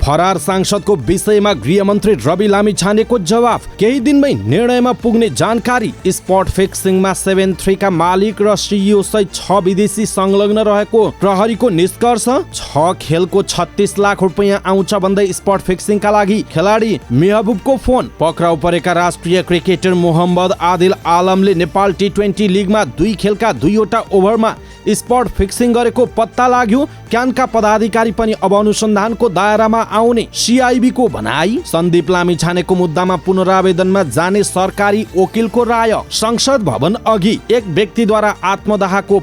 फरार सांसदको विषयमा गृहमन्त्री रवि लामिछानेको जवाफ। केही दिनमै निर्णयमा पुग्ने जानकारी। स्पट फिक्सिङमा 7-3 का मालिक र सिइओ सहित 6 विदेशी संलग्न रहेको प्रहरीको निष्कर्ष। 6 खेलको 36 लाख रुपैयाँ आउँछ भन्दै स्पट फिक्सिङका लागि खेलाडी मेहबुबको फोन। पक्राउ परेका राष्ट्रिय क्रिकेटर मोहम्मद आदिल आलमले नेपाल टी20 लिगमा 2 खेलका 2वटा ओभरमा स्पट फिक्सिङ गरेको पत्ता लाग्यो। क्यानका पदाधिकारी पनि अब अनुसन्धानको दायरामा आउने सिआइबीको भनाई। सन्दीप लामिछानेको मुद्दामा पुनरावेदनमा जाने सरकारी वकिलको राय। संसद भवन अघि एक व्यक्तिद्वारा आत्मदाहको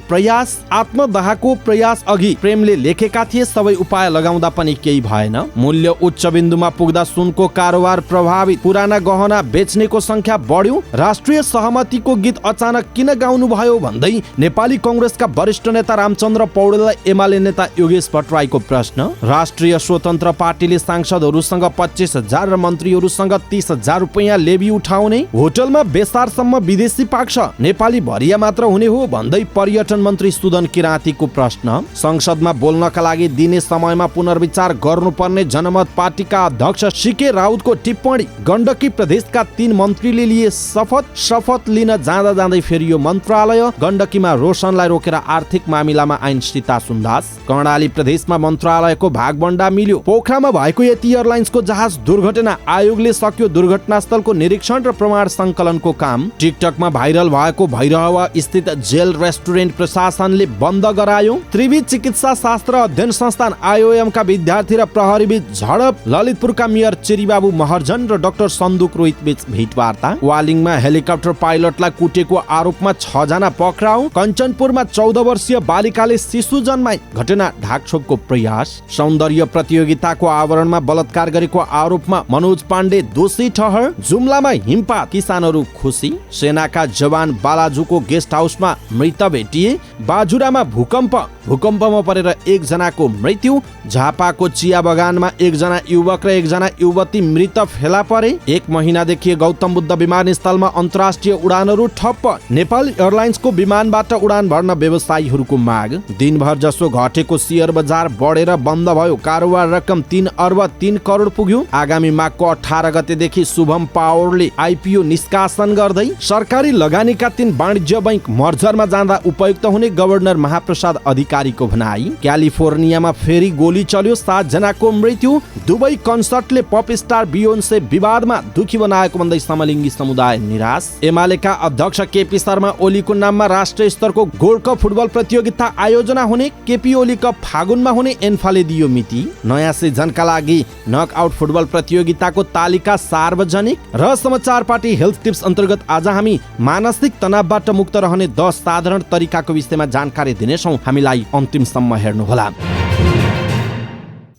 प्रयास अघि प्रेमले लेखेका थिए। सबै उपाय लगाउँदा पनि केही भएन। मूल्य उच्च बिन्दुमा पुग्दा सुनको कारोबार प्रभावित। पुराना गहना बेच्नेको संख्या बढ्यो। राष्ट्रिय सहमतिको गीत अचानक किन गाउनु भयो भन्दै नेपाली कांग्रेसका वरिष्ठ नेता रामचन्द्र पौडेललाई एमाले नेता योगेश भट्टराईको प्रश्न। राष्ट्रिय स्वतन्त्र पार्टीले सांसदहरूसँग 25,000 र मन्त्रीहरूसँग 30,000 रुपैयाँ लेबी उठाउने। होटलमा बेसारसम्म विदेशी पाक्छ, नेपाली भरिया मात्र हुने हो भन्दै पर्यटन मन्त्री सुदन किराँतीको प्रश्न। संसदमा बोल्नका लागि दिने समयमा पुनर्विचार गर्नुपर्ने जनमत पार्टीका अध्यक्ष सीके राउतको टिप्पणी। गण्डकी प्रदेशका 3 मन्त्रीले लिए शपथ लिन जाँदै फेरि यो मन्त्रालय। गण्डकीमा रोशनलाई रोकेर आर्थिक मामिलामा ऐन सीता सुन्दास। कर्णाली प्रदेशमा मन्त्रालयको भागबण्डा मिल्यो। पोखरामा भएको यति एयरलाइन्सको जहाज दुर्घटना। आयोगले सक्यो दुर्घटनास्थलको निरीक्षण र प्रमाण संकलनको काम। टिकटकमा भाइरल भएको भैरहवा स्थित जेल रेस्टुरेन्ट प्रशासनले बन्द गरायो। त्रिवी चिकित्सा शास्त्र अध्ययन संस्थान IOM का विद्यार्थी र प्रहरी बीच झडप। ललितपुरका मेयर चेरीबाबु महर्जन र डाक्टर सन्दुक रोहित बीच भेटवार्ता। वालिङमा हेलिकप्टर पाइलटलाई कुटेको आरोपमा 6 जना पक्राउ। कञ्चनपुरमा 14 वर्षीय बालिकाले शिशु जन्माई। घटना ढाकछोपको प्रयास। सौन्दर्य प्रतियोगिताको आवरणमा बलात्कार गरेको आरोपमा मनोज पाण्डे दोषी ठहर। जुम्लामा हिमपात, किसानहरू खुसी। सेनाका जवान बालाजुको गेस्ट हाउसमा मृत भेटिए। बाजुरामा भूकम्पमा परेर 1 जनाको मृत्यु। झापाको चिया बगानमा 1 जना युवक र 1 जना युवती मृत फेला परे। 1 महिनादेखि गौतम बुद्ध विमानस्थलमा अन्तर्राष्ट्रिय उडानहरू ठप्प। नेपाल एयरलाइन्सको विमानबाट उडान भर्न व्यवसायीहरूको माग। दिनभर जसो घटेको शेयर बजार बढेर बन्द भयो। कारोबार रकम 3 अर्ब 3 करोड पुग्यो। आगामी माघको 18 गतेदेखि शुभम पावरले IPO निष्कासन गर्दै। सरकारी लगानीका 3 वाणिज्य बैंक मर्जरमा जाँदा उपयुक्त हुने गभर्नर महाप्रसाद अधिकारीको भनाई। क्यालिफोर्नियामा फेरि गोली चल्यो, 7 जनाको मृत्यु। दुबई कन्सर्टले पप स्टार बियोन्से विवादमा दुखी बनाएको भन्दै समलिङ्गी समुदाय निराश। एमालेका अध्यक्ष केपी शर्मा ओलीको नाममा राष्ट्रिय स्तरको गोल्ड कप फुटबल प्रतियोगिता आयोजना हुने। केपी ओली कप फागुनमा हुने एन्फाले दियो मिति। नयाँ सिजनका लागि नकआउट फुटबल प्रतियोगिताको तालिका सार्वजनिक। र समाचार पार्टी हेल्थ टिप्स अन्तर्गत आज हामी मानसिक तनावबाट मुक्त रहने 10 साधारण तरिकाको विषयमा जानकारी दिनेछौँ। हामीलाई अन्तिमसम्म हेर्नुहोला।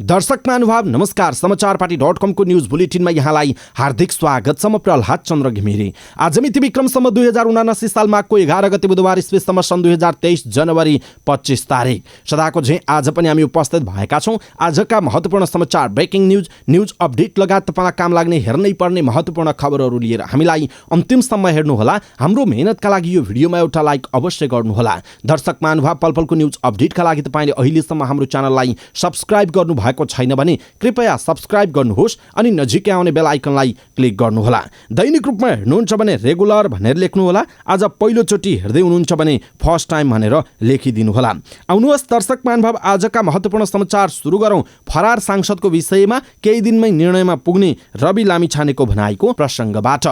दर्शक महानुभाव नमस्कार। समाचारपाटी.com को न्यूज बुलेटिनमा यहाँलाई हार्दिक स्वागत छ। म प्रहलाद चन्द्र घिमिरे। आज मिति विक्रमसम्म 2079 साल माघको 11 गते बुधबार ईस्वीसम्म सन् 2023 जनवरी 25 तारिक। सदाको झैं आज पनि हामी उपस्थित भएका छौँ। आजका महत्त्वपूर्ण समाचार, ब्रेकिङ न्यूज अपडेट लगायत तपाईँलाई काम लाग्ने हेर्नै पर्ने महत्त्वपूर्ण खबरहरू लिएर हामीलाई अन्तिमसम्म हेर्नुहोला। हाम्रो मेहनतका लागि यो भिडियोमा एउटा लाइक अवश्य गर्नुहोला। दर्शक महानुभाव, पलपलको न्यूज अपडेटका लागि तपाईँले अहिलेसम्म हाम्रो च्यानललाई सब्स्क्राइब गर्नु भएको छैन भने कृपया सब्स्क्राइब गर्नुहोस् अनि नजिकै आउने बेल आइकनलाई क्लिक गर्नुहोला। दैनिक रूपमा हेर्नुहुन्छ भने रेगुलर भनेर लेख्नुहोला। आज पहिलोचोटि हेर्दै हुनुहुन्छ भने फर्स्ट टाइम भनेर लेखिदिनुहोला। आउनुहोस् दर्शक महानुभाव, आजका महत्त्वपूर्ण समाचार सुरु गरौँ। फरार सांसदको विषयमा केही दिनमै निर्णयमा पुग्ने रवि लामिछानेको भनाइको प्रसङ्गबाट।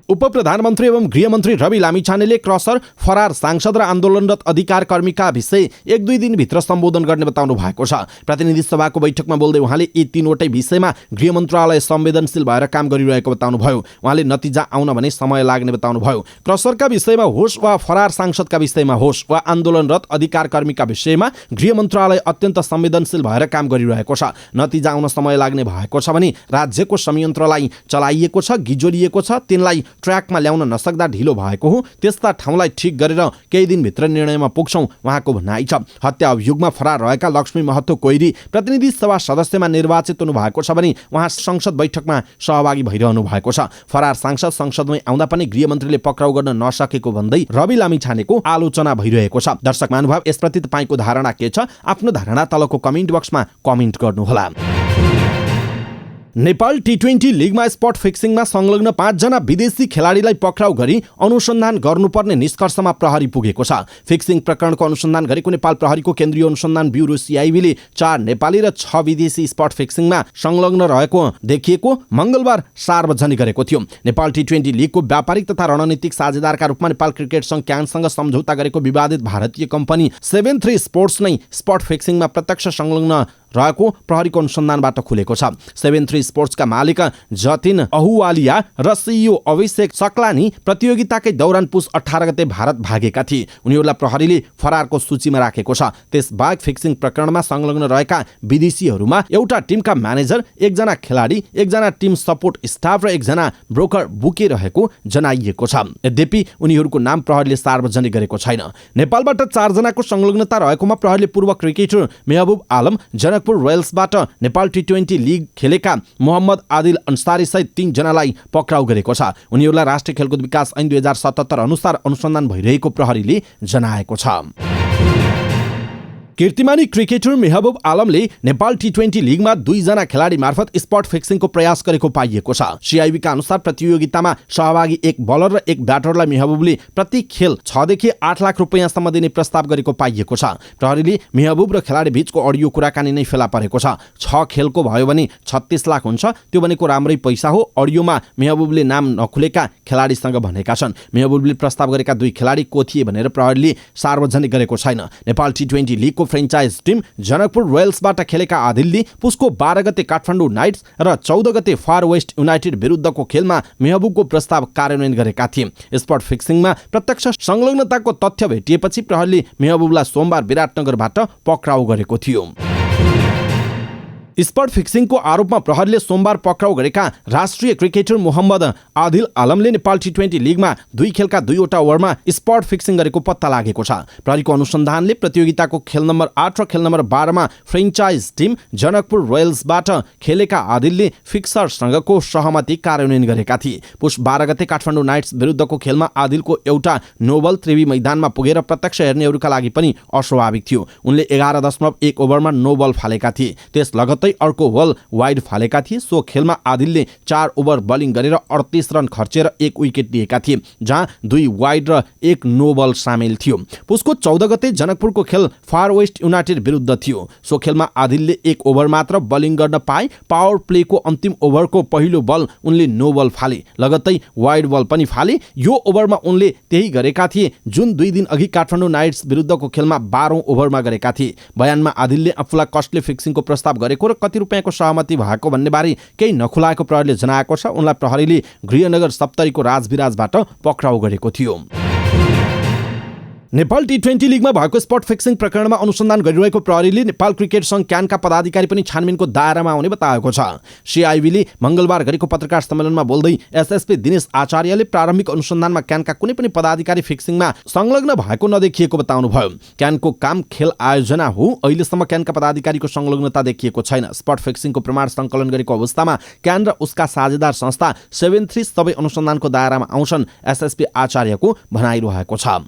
उपप्रधानमन्त्री एवं गृहमन्त्री रवि लामिछानेले क्रसर, फरार सांसद र आन्दोलनरत अधिकार कर्मीका विषय 1-2 दिनभित्र सम्बोधन गर्ने बताउनु भएको छ। प्रतिनिधि सभाको बैठकमा बोल्दै उहाँले यी 3वटै विषयमा गृह मन्त्रालय संवेदनशील भएर काम गरिरहेको बताउनुभयो। उहाँले नतिजा आउन भने समय लाग्ने बताउनुभयो। क्रसरका विषयमा होस् वा फरार सांसदका विषयमा होस् वा आन्दोलनरत अधिकार कर्मीका विषयमा गृह मन्त्रालय अत्यन्त संवेदनशील भएर काम गरिरहेको छ। नतिजा आउन समय लाग्ने भएको छ भने राज्यको संयन्त्रलाई चलाइएको छ, गिजोलिएको छ, तिनलाई ट्र्याकमा ल्याउन नसक्दा ढिलो भएको हो। त्यस्ता ठाउँलाई ठिक गरेर केही दिनभित्र निर्णयमा पुग्छौं उहाँको भनाइ छ। हत्या अभियोगमा फरार रहेका लक्ष्मी महतो कोइरी प्रतिनिधि सभा सदस्यमा निर्वाचित हुनु भएको छ भने उहाँ संसद बैठकमा सहभागी भइरहनु भएको छ। फरार सांसद संसदमै आउँदा पनि गृहमन्त्रीले पक्राउ गर्न नसकेको भन्दै रवि लामिछानेको आलोचना भइरहेको छ। दर्शक महानुभाव, यसप्रति तपाईँको धारणा के छ? आफ्नो धारणा तलको कमेन्ट बक्समा कमेन्ट गर्नुहोला। नेपाल टी20 लिगमा स्पट फिक्सिङमा संलग्न 5 जना विदेशी खेलाडीलाई पक्राउ गरी अनुसन्धान गर्नुपर्ने निष्कर्षमा प्रहरी पुगेको छ। फिक्सिङ प्रकरणको अनुसन्धान गरेको नेपाल प्रहरीको केन्द्रीय अनुसन्धान ब्युरो CIB ले 4 नेपाली र 6 विदेशी स्पट फिक्सिङमा संलग्न रहेको देखिएको मंगलबार सार्वजनिक गरेको थियो। नेपाल टी20 लिगको व्यापारिक तथा रणनीतिक साझेदारका रूपमा नेपाल क्रिकेट संघ क्यानसँग सम्झौता गरेको विवादित भारतीय कम्पनी 73 स्पोर्ट्स नै स्पट फिक्सिङमा प्रत्यक्ष संलग्न रहेको प्रहरीको अनुसन्धानबाट खुलेको छ। 73 स्पोर्ट्सका मालिक जतिन अहुवालिया र CEO अभिषेक सक्लानी प्रतियोगिताकै दौरान पुस 18 गते भारत भागेका थिए। उनीहरूलाई प्रहरीले फरारको सूचीमा राखेको छ। त्यसबाहेक फिक्सिङ प्रकरणमा संलग्न रहेका विदेशीहरूमा एउटा टिमका म्यानेजर, 1 जना खेलाडी, 1 जना टिम सपोर्ट स्टाफ र 1 जना ब्रोकर बुकिरहेको जनाइएको छ। यद्यपि उनीहरूको नाम प्रहरीले सार्वजनिक गरेको छैन। नेपालबाट 4 जनाको संलग्नता रहेकोमा प्रहरीले पूर्व क्रिकेटर मेहबुब आलम, जनकपुर रोयल्सबाट नेपाल टी20 लिग खेलेका मोहम्मद आदिल अन्सारी सहित 3 जनालाई पक्राउ गरेको छ। उनीहरूलाई राष्ट्रिय खेलकुद विकास ऐन 2077 अनुसार अनुसन्धान भइरहेको प्रहरीले जनाएको छ। कीर्तिमानी क्रिकेटर मेहबुब आलमले नेपाल टी20 लिगमा 2 जना खेलाडी मार्फत स्पट फिक्सिङको प्रयास गरेको पाइएको छ। CIB का अनुसार प्रतियोगितामा सहभागी 1 बलर र 1 ब्याटरलाई मेहबुबले प्रति खेल 6 देखि 8 लाख रुपैयाँसम्म दिने प्रस्ताव गरेको पाइएको छ। प्रहरीले मेहबुब र खेलाडी बीचको अडियो कुराकानी नै फेला परेको छ। 6 खेलको भयो भने 36 लाख हुन्छ, त्यो भनेको राम्रै पैसा हो। अडियोमा मेहबुबले नाम नखुलेका खेलाडीसँग भनेका छन्। मेहबुबले प्रस्ताव गरेका 2 खेलाडी को थिए भनेर प्रहरीले सार्वजनिक गरेको छैन। नेपाल टी20 लिगको फ्रेन्चाइज टिम जनकपुर रोयल्सबाट खेलेका आदिलले पुसको 12 गते काठमाडौँ नाइट्स र 14 गते फार वेस्ट युनाइटेड विरुद्धको खेलमा मेहबुबको प्रस्ताव कार्यान्वयन गरेका थिए। स्पट फिक्सिङमा प्रत्यक्ष संलग्नताको तथ्य भेटिएपछि प्रहरीले मेहबुबलाई सोमबार विराटनगरबाट पक्राउ गरेको थियो। स्पट फिक्सिङको आरोपमा प्रहरीले सोमबार पक्राउ गरेका राष्ट्रिय क्रिकेटर मोहम्मद आदिल आलमले नेपाल टी20 लिगमा 2 खेलका 2 वटा ओभरमा स्पट फिक्सिङ गरेको पत्ता लागेको छ। प्रहरीको अनुसन्धानले प्रतियोगिताको खेल नम्बर 8 र खेल नम्बर 12 मा फ्रेन्चाइज टिम जनकपुर रोयल्सबाट खेलेका आदिलले फिक्सरसँगको सहमति कार्यान्वयन गरेका थिए। पुस 12 गते काठमाडौँ नाइट्स विरुद्धको खेलमा आदिलको एउटा नोबल त्रिवी मैदानमा पुगेर प्रत्यक्ष हेर्नेहरूका लागि पनि अस्वाभाविक थियो। उनले 11.1 ओभरमा नोबल फालेका थिए। त्यस लगत्तै अर्को बल वाइड फालेका थिए। सो खेलमा आदिलले 4 ओभर बलिङ गरेर 38 रन खर्चेर 1 विकेट लिएका थिए, जहाँ 2 वाइड र 1 नो बल सामेल थियो। पुसको 14 गते जनकपुरको खेल फार वेस्ट युनाइटेड विरुद्ध थियो। सो खेलमा आदिलले 1 ओभर मात्र बलिङ गर्न पाए। पावर प्लेको अन्तिम ओभरको पहिलो बल उनले नो बल फाले, लगत्तै वाइड बल पनि फाले। यो ओभरमा उनले त्यही गरेका थिए जुन 2 दिन अघि काठमाडौँ नाइट्स विरुद्धको खेलमा 12औं ओभरमा गरेका थिए। बयानमा आदिलले आफूलाई कस्टले फिक्सिङको प्रस्ताव गरेको र कति रुपैयाँको सहमति भएको भन्ने बारे केही नखुलाएको प्रहरीले जनाएको छ। उनलाई प्रहरीले गृहनगर सप्तरीको राजविराजबाट पक्राउ गरेको थियो। नेपाल टी20 लिगमा भएको स्पट फिक्सिङ प्रकरणमा अनुसन्धान गरिरहेको प्रहरीले नेपाल क्रिकेट संघ क्यानका पदाधिकारी पनि छानबिनको दायरामा आउने बताएको छ। CIB ले मंगलबार गरेको पत्रकार सम्मेलनमा बोल्दै SSP दिनेश आचार्यले प्रारम्भिक अनुसन्धानमा क्यानका कुनै पनि पदाधिकारी फिक्सिङमा संलग्न भएको नदेखिएको बताउनुभयो। क्यानको काम खेल आयोजना हो, अहिलेसम्म क्यानका पदाधिकारीको संलग्नता देखिएको छैन। स्पट फिक्सिङको प्रमाण सङ्कलन गरेको अवस्थामा क्यान र उसका साझेदार संस्था 73 सबै अनुसन्धानको दायरामा आउँछन्, SSP आचार्यको भनाइरहेको छ।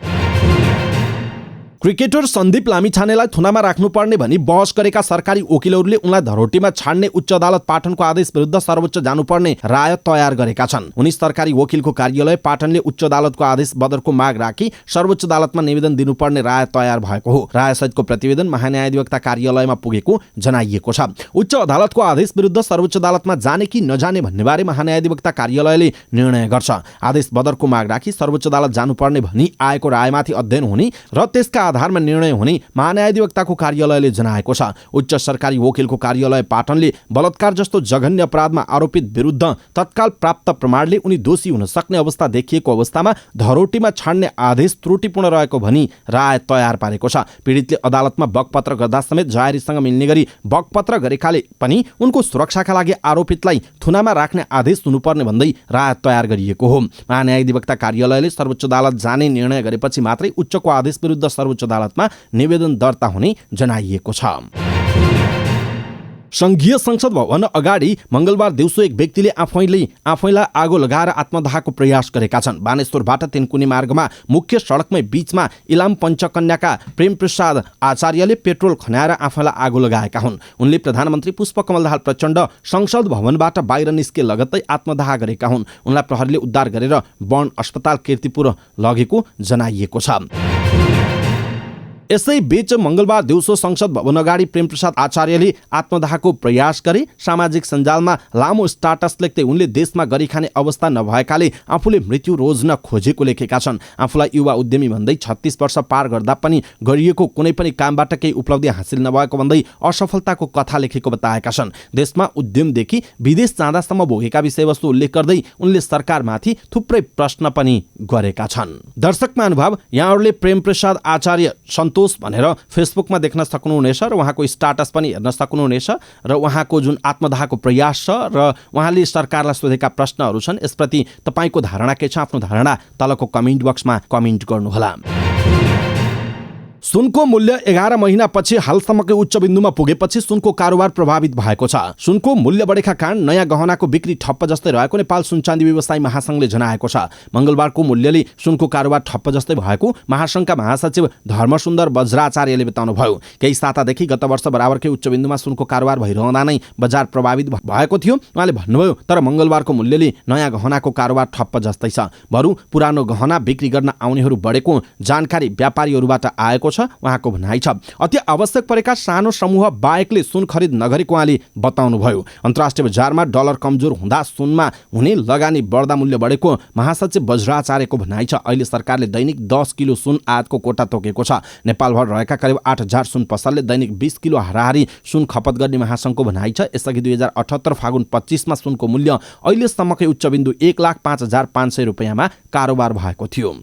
क्रिकेटर सन्दीप लामिछानेलाई थुनामा राख्नुपर्ने भनी बहस गरेका सरकारी वकिलहरूले उनलाई धरोटीमा छाड्ने उच्च अदालत पाटनको आदेश विरुद्ध सर्वोच्च जानुपर्ने राय तयार गरेका छन्। उनी सरकारी वकिलको कार्यालय पाटनले उच्च अदालतको आदेश बदरको माग राखी सर्वोच्च अदालतमा निवेदन दिनुपर्ने राय तयार भएको हो। रायसहितको प्रतिवेदन महान्यायाधिवक्ता कार्यालयमा पुगेको जनाइएको छ। उच्च अदालतको आदेश विरुद्ध सर्वोच्च अदालतमा जाने कि नजाने भन्ने बारे महान्यायाधिवक्ता कार्यालयले निर्णय गर्छ। आदेश बदरको माग राखी सर्वोच्च अदालत जानुपर्ने भनी आएको रायमाथि अध्ययन हुने र त्यसका आधारमा निर्णय हुने महान्यायाधिवक्ताको कार्यालयले जनाएको छ। उच्च सरकारी वकिलको कार्यालय पाटनले बलात्कार जस्तो जघन्य अपराधमा आरोपित विरुद्ध तत्काल प्राप्त प्रमाणले उनी दोषी हुन सक्ने अवस्था देखिएको अवस्थामा धरोटीमा छाड्ने आदेश त्रुटिपूर्ण रहेको भनी राय तयार पारेको छ। पीडितले अदालतमा बकपत्र गर्दा समेत जाहेरीसँग मिल्ने गरी बकपत्र गरेकाले पनि उनको सुरक्षाका लागि आरोपितलाई थुनामा राख्ने आदेश हुनुपर्ने भन्दै राय तयार गरिएको हो। महान्यायाधिवक्ता कार्यालयले सर्वोच्च अदालत जाने निर्णय गरेपछि मात्रै उच्चको आदेश विरुद्ध सर्वोच्च अदालतमा निवेदन दर्ता हुने जनाइएको छ। संघीय संसद भवन अगाडि मंगलबार दिउँसो एक व्यक्तिले आफैलाई आगो लगाएर आत्मदाहको प्रयास गरेका छन्। बानेश्वरबाट तेन्कुनी मार्गमा मुख्य सडकमै बीचमा इलाम पञ्चकन्याका प्रेमप्रसाद आचार्यले पेट्रोल खन्याएर आफैलाई आगो लगाएका हुन्। उनले प्रधानमन्त्री पुष्पकमल दाहाल प्रचण्ड संसद भवनबाट बाहिर निस्के लगत्तै आत्मदाह गरेका हुन्। उनलाई प्रहरीले उद्धार गरेर वन अस्पताल कीर्तिपुर लगेको जनाइएको छ। यसैबीच मंगलबार दिउँसो संसद भवन अगाडि प्रेमप्रसाद आचार्यले आत्मदाहको प्रयास गरे। सामाजिक सञ्जालमा लामो स्टाटस लेख्दै उनले देशमा गरी खाने अवस्था नभएकाले आफूले मृत्यु रोज्न खोजेको लेखेका छन्। आफूलाई युवा उद्यमी भन्दै 36 वर्ष पार गर्दा पनि गरिएको कुनै पनि कामबाट केही उपलब्धि हासिल नभएको भन्दै असफलताको कथा लेखेको बताएका छन्। देशमा उद्यमदेखि विदेश जाँदासम्म भोगेका विषयवस्तु उल्लेख गर्दै उनले सरकारमाथि थुप्रै प्रश्न पनि गरेका छन्। दर्शक महानुभाव, यहाँहरूले प्रेमप्रसाद आचार्य सन्तोष भनेर फेसबुकमा देख्न सक्नुहुनेछ र उहाँको स्टाटस पनि हेर्न सक्नुहुनेछ र उहाँको जुन आत्मदाहको प्रयास छ र उहाँले सरकारलाई सोधेका प्रश्नहरू छन्, यसप्रति तपाईँको धारणा के छ? आफ्नो धारणा तलको कमेन्ट बक्समा कमेन्ट गर्नुहोला। सुनको मूल्य 11 महिनापछि हालसम्मकै उच्च बिन्दुमा पुगेपछि सुनको कारोबार प्रभावित भएको छ। सुनको मूल्य बढेका कारण नयाँ गहनाको बिक्री ठप्प जस्तै रहेको नेपाल सुनचाँदी व्यवसायी महासंघले जनाएको छ। मंगलबारको मूल्यले सुनको कारोबार ठप्प जस्तै भएको महासंघका महासचिव धर्मसुन्दर बज्राचार्यले बताउनुभयो। केही सातादेखि गत वर्ष बराबरकै उच्च बिन्दुमा सुनको कारोबार भइरहँदा नै बजार प्रभावित भएको थियो। उहाँले भन्नुभयो, तर मंगलबारको मूल्यले नयाँ गहनाको कारोबार ठप्प जस्तै छ। बरु पुरानो गहना बिक्री गर्न आउनेहरू बढेको जानकारी व्यापारीहरूबाट आएको छ, उहाँको भनाइ छ। अति आवश्यक परेका सानो समूह बाहेकले सुन खरिद नगरेको उहाँले बताउनुभयो। अन्तर्राष्ट्रिय बजारमा डलर कमजोर हुँदा सुनमा हुने लगानी बढ्दा मूल्य बढेको महासचिव बज्राचार्यको भनाइ छ। अहिले सरकारले दैनिक 10 किलो सुन आयातको कोटा तोकेको छ। नेपालभर रहेका करिब 8000 सुन पसलले दैनिक 20 किलो हाराहारी सुन खपत गर्ने महासंघको भनाइ छ। यसअघि 2078 फागुन 25मा सुनको मूल्य अहिलेसम्मकै उच्च बिन्दु 1,05,500 रुपियाँमा कारोबार भएको थियो।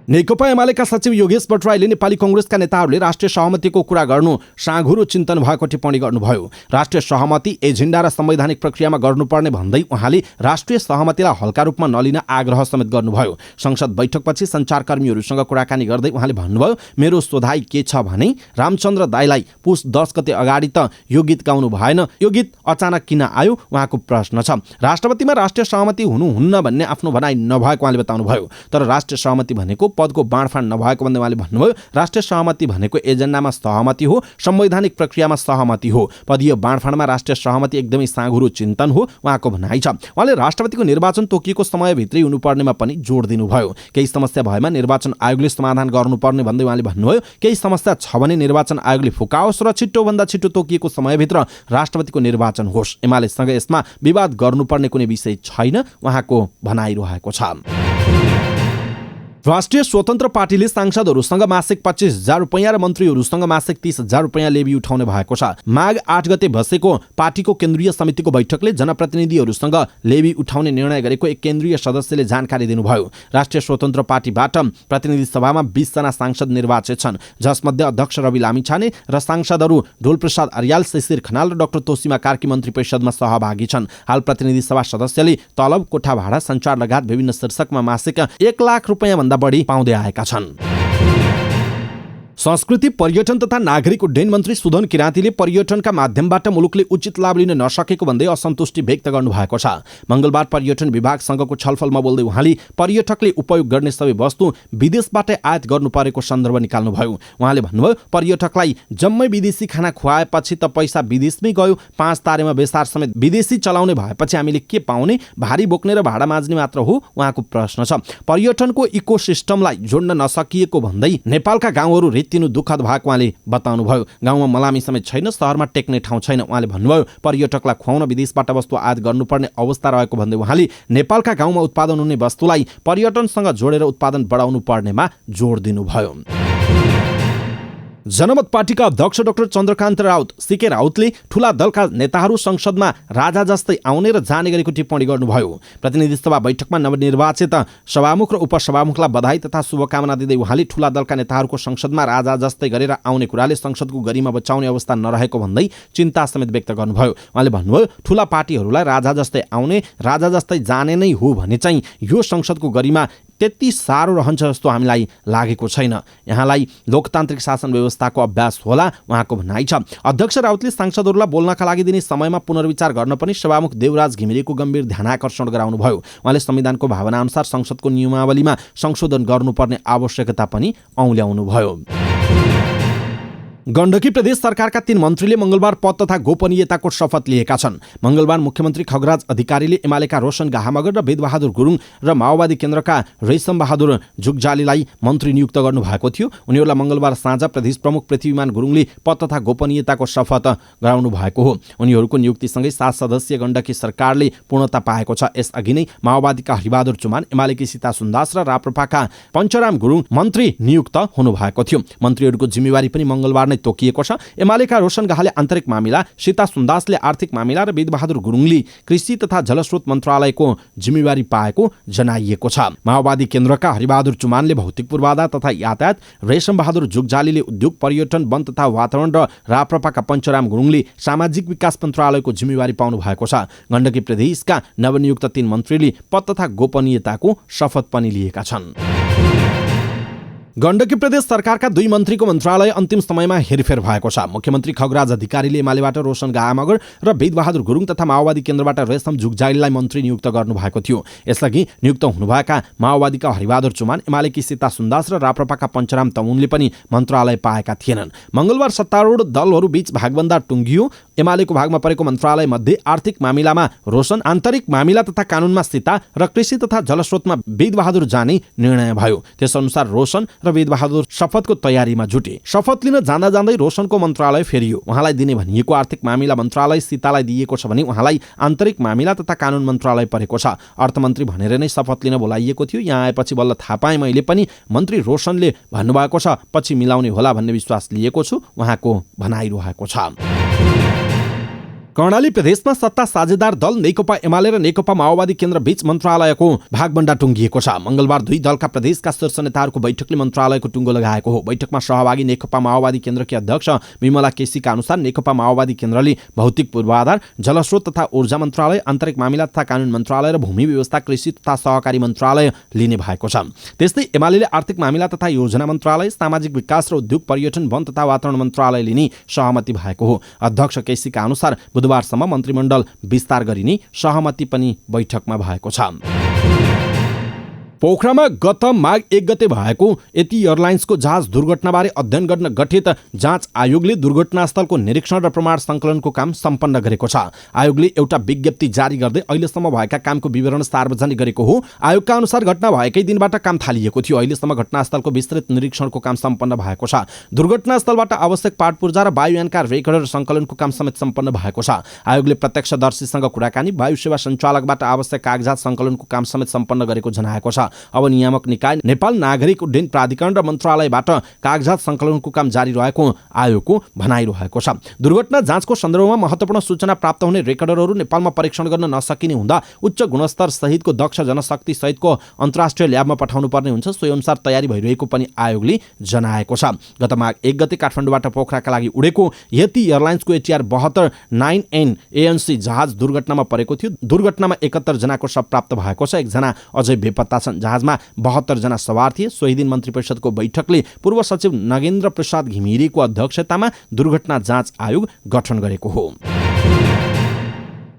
नेकपा एमालेका सचिव योगेश भट्टराईले नेपाली कांग्रेसका नेताहरूले राष्ट्रिय सहमतिको कुरा गर्नु साँघुरो चिन्तन भएको टिप्पणी गर्नुभयो। राष्ट्रिय सहमति एजेन्डा र संवैधानिक प्रक्रियामा गर्नुपर्ने भन्दै उहाँले राष्ट्रिय सहमतिलाई हल्का रूपमा नलिन आग्रह समेत गर्नुभयो। संसद बैठकपछि सञ्चारकर्मीहरूसँग कुराकानी गर्दै उहाँले भन्नुभयो, मेरो सोधाइ के छ भने रामचन्द्र दाइलाई पुस 10 गते अगाडि त यो गीत गाउनु भएन, यो गीत अचानक किन आयो? उहाँको प्रश्न छ। राष्ट्रपतिमा राष्ट्रिय सहमति हुनुहुन्न भन्ने आफ्नो भनाइ नभएको उहाँले बताउनुभयो। तर राष्ट्रिय सहमति भनेको पदको बाँडफाँड नभएको भन्दै उहाँले भन्नुभयो, राष्ट्रिय सहमति भनेको एजेन्डामा सहमति हो, संवैधानिक प्रक्रियामा सहमति हो। पदीय बाँडफाँडमा राष्ट्रिय सहमति एकदमै साँघुरो चिन्तन हो, उहाँको भनाइ छ। उहाँले राष्ट्रपतिको निर्वाचन तोकिएको समयभित्रै हुनुपर्नेमा पनि जोड दिनुभयो। केही समस्या भएमा निर्वाचन आयोगले समाधान गर्नुपर्ने भन्दै उहाँले भन्नुभयो, केही समस्या छ भने निर्वाचन आयोगले फुकाओस् र छिटोभन्दा छिटो तोकिएको समयभित्र राष्ट्रपतिको निर्वाचन होस्। एमालेसँग यसमा विवाद गर्नुपर्ने कुनै विषय छैन, उहाँको भनाइ रहेको छ। राष्ट्रिय स्वतन्त्र पार्टीले सांसदहरूसँग मासिक 25,000 रुपैयाँ र मन्त्रीहरूसँग मासिक 30,000 रुपैयाँ लेबी उठाउने भएको छ। माघ 8 गते बसेको पार्टीको केन्द्रीय समितिको बैठकले जनप्रतिनिधिहरूसँग लेबी उठाउने निर्णय गरेको एक केन्द्रीय सदस्यले जानकारी दिनुभयो। राष्ट्रिय स्वतन्त्र पार्टीबाट प्रतिनिधि सभामा 20 जना सांसद निर्वाचित छन्, जसमध्ये अध्यक्ष रवि लामिछाने र सांसदहरू ढोलप्रसाद अर्याल, शिशिर खनाल र डाक्टर तोसीमा कार्की मन्त्री परिषदमा सहभागी छन्। हाल प्रतिनिधि सभा सदस्यले तलब, कोठा भाडा, सञ्चार लगायत विभिन्न शीर्षकमा मासिक 1 लाख रुपैयाँ भन्दा बढी पाउँदै आएका छन्। संस्कृति, पर्यटन तथा नागरिक उड्डयन मन्त्री सुधन किराँतीले पर्यटनका माध्यमबाट मुलुकले उचित लाभ लिन नसकेको भन्दै असन्तुष्टि व्यक्त गर्नुभएको छ। मंगलबार पर्यटन विभागसँगको छलफलमा बोल्दै उहाँले पर्यटकले उपयोग गर्ने सबै वस्तु विदेशबाटै आयात गर्नु परेको सन्दर्भ निकाल्नुभयो। उहाँले भन्नुभयो, पर्यटकलाई जम्मै विदेशी खाना खुवाएपछि त पैसा विदेशमै गयो, 5 तारेमा बेसार समेत विदेशी चलाउने भएपछि हामीले के पाउने? भारी बोक्ने र भाडा माझ्ने मात्र हो, उहाँको प्रश्न छ। पर्यटनको इकोसिस्टमलाई जोड्न नसकिएको भन्दै नेपालका गाउँहरू बित्तिनु दुःखद भएको उहाँले बताउनुभयो। गाउँमा मलामी समेत छैन, शहरमा टेक्ने ठाउँ छैन। उहाँले भन्नुभयो पर्यटकलाई खुवाउन विदेशबाट वस्तु आयात गर्नुपर्ने अवस्था रहेको भन्दै उहाँले नेपालका गाउँमा उत्पादन हुने वस्तुलाई पर्यटनसँग जोडेर उत्पादन बढाउनु पर्नेमा जोड दिनुभयो। जनमत पार्टीका अध्यक्ष डाक्टर चन्द्रकान्त राउत सीके राउतले ठूला दलका नेताहरू संसदमा राजा जस्तै आउने र जाने गरेको टिप्पणी गर्नुभयो। प्रतिनिधि सभा बैठकमा नवनिर्वाचित सभामुख र उपसभामुखलाई बधाई तथा शुभकामना दिँदै उहाँले ठूला दलका नेताहरूको संसदमा राजा जस्तै गरेर आउने कुराले संसदको गरिमा बचाउने अवस्था नरहेको भन्दै चिन्ता समेत व्यक्त गर्नुभयो। उहाँले भन्नुभयो ठूला पार्टीहरूलाई राजा जस्तै आउने राजा जस्तै जाने नै हो भने चाहिँ यो संसदको गरिमा त्यति साह्रो रहन्छ जस्तो हामीलाई लागेको छैन। यहाँलाई लोकतान्त्रिक शासन व्यवस्थाको अभ्यास होला उहाँको भनाइ छ। अध्यक्ष राउतले सांसदहरूलाई बोल्नका लागि दिने समयमा पुनर्विचार गर्न पनि सभामुख देवराज घिमिरेको गम्भीर ध्यानाकर्षण गराउनुभयो। उहाँले संविधानको भावनाअनुसार संसदको नियमावलीमा संशोधन गर्नुपर्ने आवश्यकता पनि औल्याउनुभयो। गण्डकी प्रदेश सरकारका 3 मन्त्रीले मंगलबार पद तथा गोपनीयताको शपथ लिएका छन्। मंगलबार मुख्यमन्त्री खगराज अधिकारीले एमालेका रोशन गाहामगर र वेदबहादुर गुरुङ र माओवादी केन्द्रका रेशम बहादुर जुगजालीलाई मन्त्री नियुक्त गर्नुभएको थियो। उनीहरूलाई मंगलबार साँझ प्रदेश प्रमुख पृथ्वीमान गुरुङले पद तथा गोपनीयताको शपथ गराउनु भएको हो। उनीहरूको नियुक्तिसँगै 7 सदस्यीय गण्डकी सरकारले पूर्णता पाएको छ। यसअघि नै माओवादीका हरिबहादुर चुमान, एमालेकी सीता सुन्दास र राप्रपाका पञ्चराम गुरुङ मन्त्री नियुक्त हुनुभएको थियो। मन्त्रीहरूको जिम्मेवारी पनि मंगलबार नै तोकिएको छ। एमालेका रोशन गाहाले आन्तरिक मामिला, सीता सुन्दासले आर्थिक मामिला र वेदबहादुर गुरुङले कृषि तथा जलस्रोत मन्त्रालयको जिम्मेवारी पाएको जनाइएको छ। माओवादी केन्द्रका हरिबहादुर चुमानले भौतिक पूर्वाधार तथा यातायात, रेशम बहादुर जुगजालीले उद्योग, पर्यटन, वन तथा वातावरण र राप्रपाका पञ्चराम गुरुङले सामाजिक विकास मन्त्रालयको जिम्मेवारी पाउनु भएको छ। गण्डकी प्रदेशका नवनियुक्त 3 मन्त्रीले पद तथा गोपनीयताको शपथ पनि लिएका छन्। गण्डकी प्रदेश सरकारका 2 मन्त्रीको मन्त्रालय अन्तिम समयमा हेरफेर भएको छ। मुख्यमन्त्री खगराज अधिकारीले एमालेबाट रोशन गाहामगर र वेदबहादुर गुरुङ तथा माओवादी केन्द्रबाट रेशम जुगजालीलाई मन्त्री नियुक्त गर्नुभएको थियो। यसअघि नियुक्त हुनुभएका माओवादीका हरिबहादुर चुमान, एमालेकी सीता सुन्दास र राप्रपाका पञ्चराम तमुनले पनि मन्त्रालय पाएका थिएनन्। मंगलबार सत्तारूढ दलहरू बीच भागबन्दा टुङ्गियो। एमालेको भागमा परेको मन्त्रालय मध्ये आर्थिक मामिलामा रोशन, आन्तरिक मामिला तथा कानुनमा सीता र कृषि तथा जलस्रोतमा वेदबहादुर जाने निर्णय भयो। त्यसअनुसार रोशन र वेदबहादुर शपथको तयारीमा जुटे। शपथ लिन जाँदा जाँदै रोशनको मन्त्रालय फेरियो। उहाँलाई दिने भनिएको आर्थिक मामिला मन्त्रालय सीतालाई दिएको छ भने उहाँलाई आन्तरिक मामिला तथा कानुन मन्त्रालय परेको छ। अर्थमन्त्री भनेर नै शपथ लिन बोलाइएको थियो। यहाँ आएपछि बल्ल थाहा पाएँ मैले पनि मन्त्री रोशनले भन्नुभएको छ, पछि मिलाउने होला भन्ने विश्वास लिएको छु, उहाँको भनाइरहेको छ। कर्णाली प्रदेशमा सत्ता साझेदार दल नेकपा एमाले र नेकपा माओवादी केन्द्र बीच मन्त्रालयको भागबण्डा टुङ्गिएको छ। मंगलबार 2 दलका प्रदेशका शीर्ष नेताहरूको बैठकले मन्त्रालयको टुङ्गो लगाएको हो। बैठकमा सहभागी नेकपा माओवादी केन्द्रकी अध्यक्ष विमला केसीका अनुसार नेकपा माओवादी केन्द्रले भौतिक पूर्वाधार, जलस्रोत तथा ऊर्जा मन्त्रालय, आन्तरिक मामिला तथा कानुन मन्त्रालय र भूमि व्यवस्था, कृषि तथा सहकारी मन्त्रालय लिने भएको छ। त्यस्तै एमाले आर्थिक मामिला तथा योजना मन्त्रालय, सामाजिक विकास र उद्योग, पर्यटन, वन तथा वातावरण मन्त्रालय लिने सहमति भएको हो। अध्यक्ष केसीका अनुसार बुधबारसम्म मन्त्रीमण्डल विस्तार गरिने सहमति पनि बैठकमा भएको छ। पोखरामा गत माघ 1 गते भएको यति एयरलाइन्सको जहाज दुर्घटनाबारे अध्ययन गर्न गठित जाँच आयोगले दुर्घटनास्थलको निरीक्षण र प्रमाण सङ्कलनको काम सम्पन्न गरेको छ। आयोगले एउटा विज्ञप्ति जारी गर्दै अहिलेसम्म भएका कामको विवरण सार्वजनिक गरेको हो। आयोगका अनुसार घटना भएकै दिनबाट काम थालिएको थियो। अहिलेसम्म घटनास्थलको विस्तृत निरीक्षणको काम सम्पन्न भएको छ। दुर्घटनास्थलबाट आवश्यक पार्टपुर्जा र वायुयानका रेकर्डर सङ्कलनको काम समेत सम्पन्न भएको छ। आयोगले प्रत्यक्षदर्शीसँग कुराकानी, वायु सेवा सञ्चालकबाट आवश्यक कागजात सङ्कलनको काम समेत सम्पन्न गरेको जनाएको छ। अब नियामक निकाय, नेपाल नागरिक उड्डयन प्राधिकरण र मन्त्रालयबाट कागजात सङ्कलनको काम जारी रहेको आयोगको भनाइरहेको छ। दुर्घटना जाँचको सन्दर्भमा महत्त्वपूर्ण सूचना प्राप्त हुने रेकर्डरहरू नेपालमा परीक्षण गर्न नसकिने हुँदा उच्च गुणस्तर सहितको दक्ष जनशक्ति सहितको अन्तर्राष्ट्रिय ल्याबमा पठाउनु पर्ने हुन्छ। सोही अनुसार तयारी भइरहेको पनि आयोगले जनाएको छ। गत माघ 1 गते काठमाडौँबाट पोखराका लागि उडेको यति एयरलाइन्सको ATR 72 9N ANC जहाज दुर्घटनामा परेको थियो। दुर्घटनामा 71 जनाको शव प्राप्त भएको छ। 1 जना अझै बेपत्ता छन्। जहाजमा 72 जना सवार थिए। सोही दिन मन्त्री परिषदको बैठकले पूर्व सचिव नगेन्द्र प्रसाद घिमिरेको अध्यक्षतामा दुर्घटना जाँच आयोग गठन गरेको हो।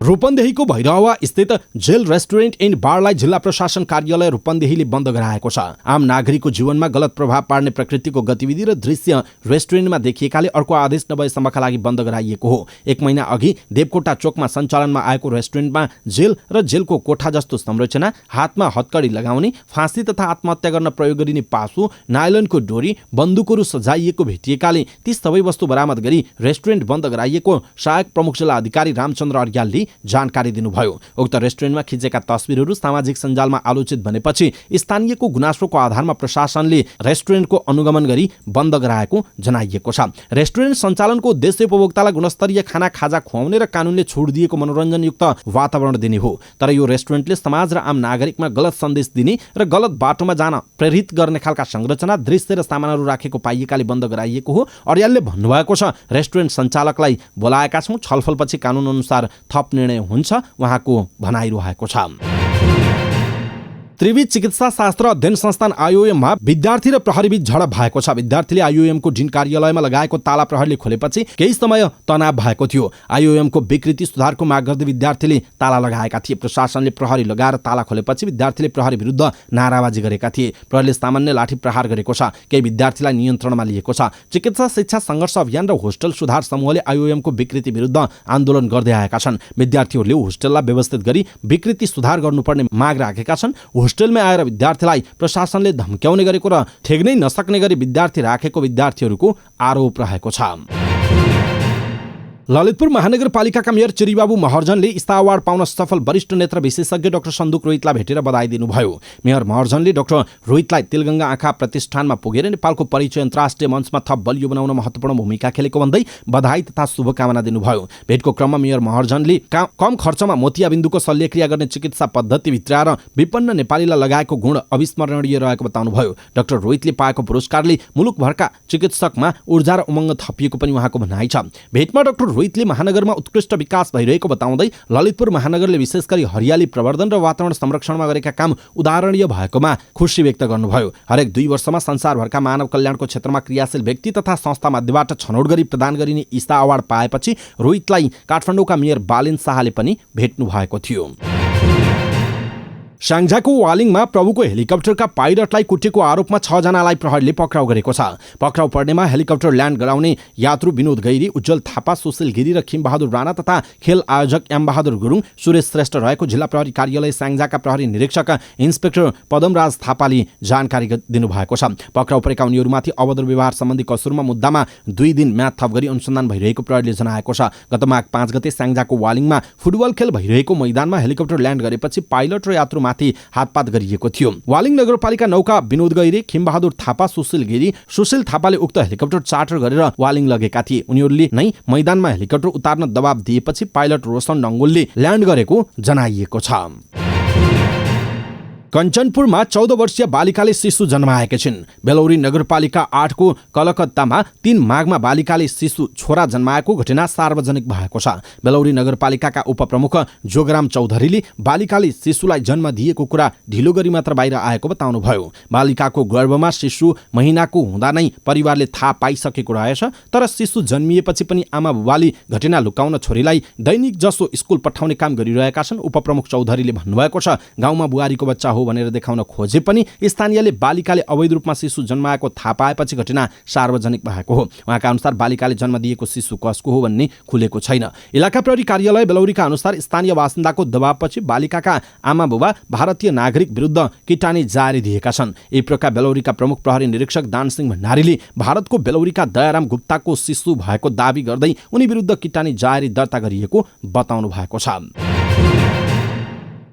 रूपन्देहीको भैरहवा स्थित जेल रेस्टुरेन्ट एन्ड बारलाई जिल्ला प्रशासन कार्यालय रूपन्देहीले बन्द गराएको छ। आम नागरिकको जीवनमा गलत प्रभाव पार्ने प्रकृतिको गतिविधि र दृश्य रेस्टुरेन्टमा देखिएकाले अर्को आदेश नभएसम्मका लागि बन्द गराइएको हो। 1 महिना अघि देवकोटा चोकमा सञ्चालनमा आएको रेस्टुरेन्टमा जेल र जेलको कोठा जस्तो संरचना, हातमा हतकडी लगाउने, फाँसी तथा आत्महत्या गर्न प्रयोग गरिने पासो, नायलनको डोरी, बन्दुकहरू सजाइएको भेटिएकाले ती सबै वस्तु बरामद गरी रेस्टुरेन्ट बन्द गराइएको सहायक प्रमुख जिल्ला अधिकारी रामचन्द्र अर्यालले जानकारी दिनुभयो। उक्त रेस्टुरेन्टमा खिचेका तस्बिरहरू सामाजिक सञ्जालमा आलोचित बनेपछि स्थानीयको गुनासोको आधारमा प्रशासनले रेस्टुरेन्टको अनुगमन गरी बन्द गराएको जनाइएको छ। रेस्टुरेन्ट सञ्चालनको उद्देश्य उपभोक्तालाई गुणस्तरीय खाना खाजा खुवाउने र कानुनले छुट दिएको मनोरञ्जनयुक्त वातावरण दिने हो। तर यो रेस्टुरेन्टले समाज र आम नागरिकमा गलत सन्देश दिने र गलत बाटोमा जान प्रेरित गर्ने खालका संरचना, दृश्य र सामानहरू राखेको पाइएकाले बन्द गराइएको हो। अर्यालले भन्नुभएको छ, रेस्टुरेन्ट सञ्चालकलाई बोलाएका छौँ, छलफलपछि कानुन अनुसार थप निर्णय हुन्छ उहाँको भनाइरहेको छ। त्रिवी चिकित्सा शास्त्र अध्ययन संस्थान आइओएममा विद्यार्थी र प्रहरीबीच झडप भएको छ। विद्यार्थीले आइओएमको डिन कार्यालयमा लगाएको ताला प्रहरीले खोलेपछि केही समय तनाव भएको थियो। आइओएमको विकृति सुधारको माग गर्दै विद्यार्थीले ताला लगाएका थिए। प्रशासनले प्रहरी लगाएर ताला खोलेपछि विद्यार्थीले प्रहरी विरुद्ध नाराबाजी गरेका थिए। प्रहरीले सामान्य लाठी प्रहार गरेको छ। केही विद्यार्थीलाई नियन्त्रणमा लिएको छ। चिकित्सा शिक्षा सङ्घर्ष अभियान र होस्टल सुधार समूहले आइओएमको विकृति विरुद्ध आन्दोलन गर्दै आएका छन्। विद्यार्थीहरूले होस्टललाई व्यवस्थित गरी विकृति सुधार गर्नुपर्ने माग राखेका छन्। होस्टेलमा आएर विद्यार्थीलाई प्रशासनले धम्क्याउने गरेको र ठेग्नै नसक्ने गरी विद्यार्थी राखेको विद्यार्थीहरूको आरोप रहेको छ। ललितपुर महानगरपालिकाका मेयर चिरीबाबु महर्जनले स्था अवार्ड पाउन सफल वरिष्ठ नेत्र विशेषज्ञ डाक्टर सन्दुक रोहितलाई भेटेर बधाई दिनुभयो। मेयर महर्जनले डाक्टर रोहितलाई तिलगङ्गा आँखा प्रतिष्ठानमा पुगेर नेपालको परिचय अन्तर्राष्ट्रिय मञ्चमा थप बलियो बनाउन महत्त्वपूर्ण भूमिका खेलेको भन्दै बधाई तथा शुभकामना दिनुभयो। भेटको क्रममा मेयर महर्जनले कम खर्चमा मोतियाबिन्दुको शल्यक्रिया गर्ने चिकित्सा पद्धति भित्राएर विपन्न नेपालीलाई लगाएको गुण अविस्मरणीय रहेको बताउनुभयो। डाक्टर रोहितले पाएको पुरस्कारले मुलुकभरका चिकित्सकमा ऊर्जा र उमङ्ग थपिएको पनि उहाँको भनाइ छ। भेटमा डाक्टर रोहितले महानगरमा उत्कृष्ट विकास भइरहेको बताउँदै ललितपुर महानगरले विशेष गरी हरियाली प्रवर्धन र वातावरण संरक्षणमा गरेका काम उदाहरणीय भएकोमा खुसी व्यक्त गर्नुभयो। हरेक 2 वर्षमा संसारभरका मानव कल्याणको क्षेत्रमा क्रियाशील व्यक्ति तथा संस्था माध्यमबाट छनौट गरी प्रदान गरिने स्था अवार्ड पाएपछि रोहितलाई काठमाडौँका मेयर बालेन शाहले पनि भेट्नु भएको थियो। स्याङ्जाको वालिङमा प्रभुको हेलिकप्टरका पाइलटलाई कुटेको आरोपमा 6 जनालाई प्रहरीले पक्राउ गरेको छ। पक्राउ पर्नेमा हेलिकप्टर ल्यान्ड गराउने यात्रु विनोद गैरी, उज्जवल थापा, सुशील गिरी र खिमबहादुर राणा तथा खेल आयोजक एमबहादुर गुरुङ, सुरेश श्रेष्ठ रहेको जिल्ला प्रहरी कार्यालय स्याङ्जाका प्रहरी निरीक्षक इन्सपेक्टर पदमराज थापाले जानकारी दिनुभएको छ। पक्राउ परेका उनीहरूमाथि अभद्र व्यवहार सम्बन्धी कसुरमा मुद्दामा 2 दिन म्याद थप गरी अनुसन्धान भइरहेको प्रहरीले जनाएको छ। गत माघ 5 गते स्याङ्जाको वालिङमा फुटबल खेल भइरहेको मैदानमा हेलिकप्टर ल्यान्ड गरेपछि पाइलट र यात्रु माथि हातपात गरिएको थियो। वालिङ नगरपालिका 9 का विनोद गैरी, खिमबहादुर थापा, सुशील थापाले उक्त हेलिकप्टर चार्टर गरेर वालिङ लगेका थिए। उनीहरूले नै मैदानमा हेलिकप्टर उतार्न दबाब दिएपछि पाइलट रोशन डङ्गोलले ल्यान्ड गरेको जनाइएको छ। कञ्चनपुरमा 14 वर्षीय बालिकाले शिशु जन्माएकी छिन्। बेलौरी नगरपालिका 8 को कलकत्तामा 3 माघमा बालिकाले शिशु छोरा जन्माएको घटना सार्वजनिक भएको छ। बेलौरी नगरपालिकाका उपप्रमुख जोगराम चौधरीले बालिकाले शिशुलाई जन्म दिएको कुरा ढिलो गरी मात्र बाहिर आएको बताउनुभयो। बालिकाको गर्भमा शिशु महिनाको हुँदा नै परिवारले थाहा पाइसकेको रहेछ। तर शिशु जन्मिएपछि पनि आमा बुबाले घटना लुकाउन छोरीलाई दैनिक जसो स्कुल पठाउने काम गरिरहेका छन्। उपप्रमुख चौधरीले भन्नुभएको छ, गाउँमा बुहारीको बच्चा हो भनेर देखाउन खोजे पनि स्थानीयले बालिकाले अवैध रूपमा शिशु जन्माएको थाहा पाएपछि घटना सार्वजनिक भएको हो। उहाँका अनुसार बालिकाले जन्म दिएको शिशु कसको हो भन्ने खुलेको छैन। इलाका प्रहरी कार्यालय बेलौरीका अनुसार स्थानीय बासिन्दाको दबावपछि बालिकाका आमा बुबा भारतीय नागरिक विरुद्ध किटानी जारी दिएका छन्। यी प्रकार बेलौरीका प्रमुख प्रहरी निरीक्षक दानसिंह भण्डारीले भारतको बेलौरीका दयाराम गुप्ताको शिशु भएको दावी गर्दै उनी विरुद्ध किटानी जारी दर्ता गरिएको बताउनु भएको छ।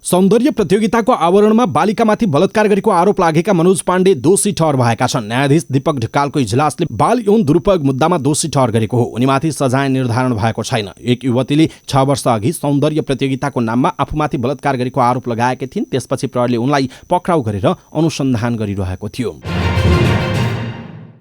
सौन्दर्य प्रतियोगिताको आवरणमा बालिकामाथि बलात्कार गरेको आरोप लागेका मनोज पाण्डे दोषी ठहर भएका छन्। न्यायाधीश दीपक ढकालको इजलासले बाल यौन दुरुपयोग मुद्दामा दोषी ठहर गरेको हो। उनीमाथि सजाय निर्धारण भएको छैन। एक युवतीले 6 वर्ष अघि सौन्दर्य प्रतियोगिताको नाममा आफूमाथि बलात्कार गरेको आरोप लगाएकी थिइन्। त्यसपछि प्रहरीले उनलाई पक्राउ गरेर अनुसन्धान गरिरहेको थियो।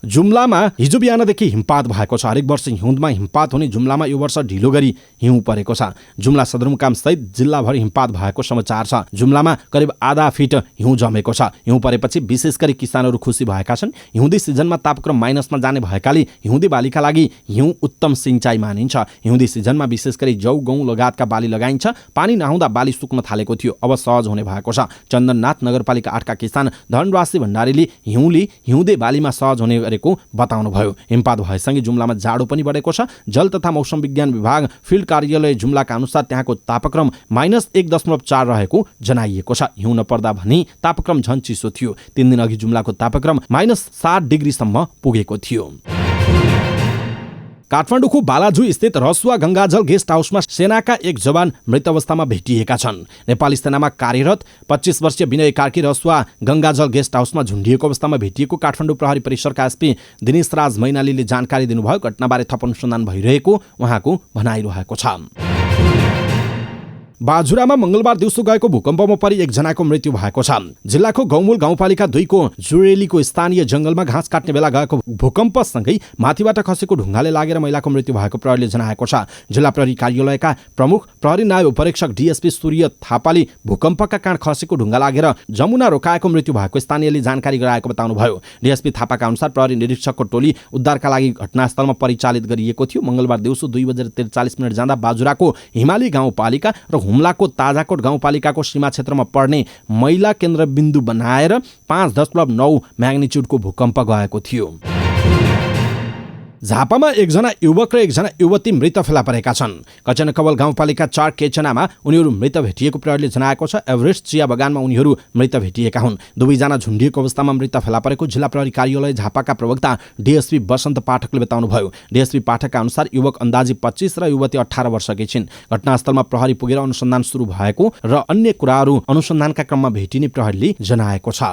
जुम्लामा हिजो बिहानदेखि हिमपात भएको छ। हरेक वर्ष हिउँदमा हिमपात हुने जुम्लामा यो वर्ष ढिलो गरी हिउँ परेको छ। जुम्ला सदरमुकाम सहित जिल्लाभरि हिमपात भएको समाचार छ। जुम्लामा करिब आधा फिट हिउँ जमेको छ। हिउँ परेपछि विशेष गरी किसानहरू खुसी भएका छन्। हिउँदी सिजनमा तापक्रम माइनसमा जाने भएकाले हिउँदी बालीका लागि हिउँ उत्तम सिँचाइ मानिन्छ। हिउँदी सिजनमा विशेष गरी जौ गहुँ लगायतका बाली लगाइन्छ। पानी नहुँदा बाली सुक्न थालेको थियो, अब सहज हुने भएको छ। चन्दननाथ नगरपालिका 8 का किसान धनराशि भण्डारीले हिउँदे बालीमा सहज हुने गरेको बताउनुभयो। हिमपात भएसँगै जुम्लामा जाडो पनि बढेको छ। जल तथा मौसम विज्ञान विभाग फिल्ड कार्यालय जुम्लाका अनुसार त्यहाँको तापक्रम -1.4 रहेको जनाइएको छ। हिउँ नपर्दा भने तापक्रम झन् चिसो थियो। 3 दिन अघि जुम्लाको तापक्रम -7 डिग्रीसम्म पुगेको थियो। काठमाडौँको बालाजु स्थित रसुवा गंगाजल गेस्ट हाउसमा सेनाका एक जवान मृत अवस्थामा भेटिएका छन्। नेपाली सेनामा कार्यरत 25 वर्षीय विनय कार्की रसुवा गंगाजल गेस्ट हाउसमा झुन्डिएको अवस्थामा भेटिएको काठमाडौँ प्रहरी परिसरका एसपी दिनेश राज मैनालीले जानकारी दिनुभयो। घटनाबारे थप अनुसन्धान भइरहेको उहाँको भनाइरहेको छ। बाजुरामा मंगलबार दिउँसो गएको भूकम्पमा परि एकजनाको मृत्यु भएको छ। जिल्लाको गौमूल गाउँपालिका 2 को जुरेलीको स्थानीय जंगलमा घाँस काट्ने बेला गएको भूकम्पसँगै माथिबाट खसेको ढुङ्गाले लागेर महिलाको मृत्यु भएको प्रहरीले जनाएको छ। जिल्ला प्रहरी कार्यालयका प्रमुख प्रहरी नायब उपरीक्षक डीएसपी सूर्य थापाले भूकम्पका कारण खसेको ढुङ्गा लागेर जमुना रोकाएको मृत्यु भएको स्थानीयले जानकारी गराएको बताउनुभयो। डीएसपी थापाका अनुसार प्रहरी निरीक्षकको टोली उद्धारका लागि घटनास्थलमा परिचालित गरिएको थियो। मंगलबार दिउँसो 2:43 जाँदा बाजुराको हिमाली गाउँपालिका र हुम्लाको ताजाकोट गाउँपालिकाको सीमा क्षेत्रमा पर्ने मैला केन्द्रबिन्दु बनाएर 5.9 म्याग्निच्युडको भूकम्प गएको थियो। झापामा एकजना युवक र एकजना युवती मृत फेला परेका छन्। कचनकवल गाउँपालिका 4 केचनामा उनीहरू मृत भेटिएको प्रहरीले जनाएको छ। एभरेस्ट चिया बगानमा उनीहरू मृत भेटिएका हुन्। दुवैजना झुन्डिएको अवस्थामा मृत फेला परेको जिल्ला प्रहरी कार्यालय झापाका प्रवक्ता डीएसपी बसन्त पाठकले बताउनुभयो। डीएसपी पाठकका अनुसार युवक अन्दाजी 25 र युवती 18 वर्षकी छिन्। घटनास्थलमा प्रहरी पुगेर अनुसन्धान सुरु भएको र अन्य कुराहरू अनुसन्धानका क्रममा भेटिने प्रहरीले जनाएको छ।